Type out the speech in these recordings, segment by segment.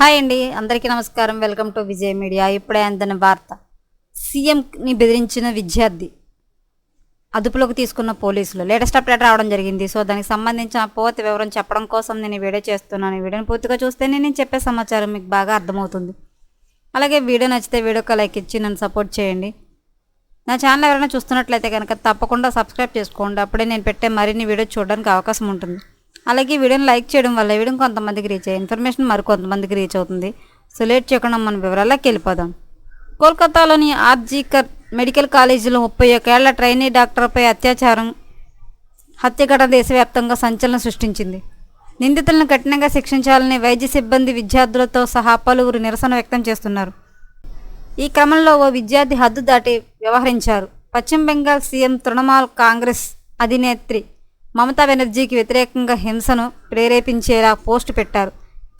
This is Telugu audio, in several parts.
హాయ్ అండి, అందరికీ నమస్కారం. Welcome to Vijay media. ఇప్పుడే అందిన వార్త. సీఎంని బెదిరించిన విద్యార్థి అదుపులోకి తీసుకున్న పోలీసులు. లేటెస్ట్ అప్డేట్ రావడం జరిగింది. సో దానికి సంబంధించిన పూర్తి వివరం చెప్పడం కోసం నేను ఈ వీడియో చేస్తున్నాను. ఈ వీడియోని పూర్తిగా చూస్తే నేను చెప్పే సమాచారం మీకు బాగా అర్థమవుతుంది. అలాగే వీడియో నచ్చితే వీడియోకి లైక్ ఇచ్చి నన్ను సపోర్ట్ చేయండి. నా ఛానల్ ఎవరైనా చూస్తున్నట్లయితే కనుక తప్పకుండా సబ్స్క్రైబ్ చేసుకోండి. అప్పుడే నేను పెట్టే మరిన్ని వీడియో చూడడానికి అవకాశం ఉంటుంది. అలాగే వీడియోని లైక్ చేయడం వల్ల వీడియో కొంతమందికి రీచ్ అయ్యే ఇన్ఫర్మేషన్ మరికొంతమందికి రీచ్ అవుతుంది. సో లేట్ చేయకుండా మన వివరాల్లోకి వెళ్ళిపోదాం. కోల్కతాలోని ఆర్జీకర్ మెడికల్ కాలేజీలో 31 ఏళ్ల ట్రైనీ డాక్టర్పై హత్య ఘటన దేశవ్యాప్తంగా సంచలనం సృష్టించింది. నిందితులను కఠినంగా శిక్షించాలని వైద్య సిబ్బంది, విద్యార్థులతో సహా పలువురు నిరసన వ్యక్తం చేస్తున్నారు. ఈ క్రమంలో ఓ విద్యార్థి హద్దు దాటి వ్యవహరించారు. పశ్చిమ బెంగాల్ సీఎం తృణమూల్ కాంగ్రెస్ అధినేత్రి మమతా బెనర్జీకి వ్యతిరేకంగా హింసను ప్రేరేపించేలా పోస్టు పెట్టారు.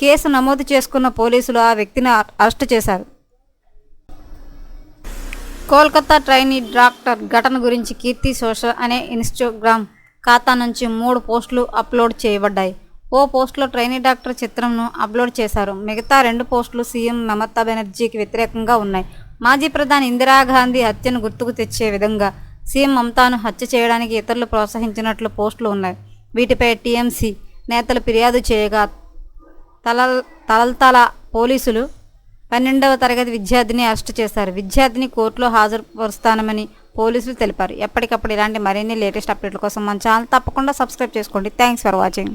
కేసు నమోదు చేసుకున్న పోలీసులు ఆ వ్యక్తిని అరెస్టు చేశారు. కోల్కతా ట్రైనీ డాక్టర్ ఘటన గురించి కీర్తి సోషల్ అనే ఇన్స్టాగ్రామ్ ఖాతా నుంచి 3 పోస్టులు అప్లోడ్ చేయబడ్డాయి. ఓ పోస్టులో ట్రైనీ డాక్టర్ చిత్రంను అప్లోడ్ చేశారు. మిగతా 2 పోస్టులు సీఎం మమతా బెనర్జీకి వ్యతిరేకంగా ఉన్నాయి. మాజీ ప్రధాని ఇందిరాగాంధీ హత్యను గుర్తుకు తెచ్చే విధంగా సీఎం మమతాను హత్య చేయడానికి ఇతరులు ప్రోత్సహించినట్లు పోస్టులు ఉన్నాయి. వీటిపై టీఎంసీ నేతలు ఫిర్యాదు చేయగా తలతల పోలీసులు 12వ తరగతి విద్యార్థిని అరెస్టు చేశారు. విద్యార్థిని కోర్టులో హాజరుపరుస్తానని పోలీసులు తెలిపారు. ఎప్పటికప్పుడు ఇలాంటి మరిన్ని లేటెస్ట్ అప్డేట్ల కోసం మన ఛానల్ తప్పకుండా సబ్స్క్రైబ్ చేసుకోండి. Thanks for watching.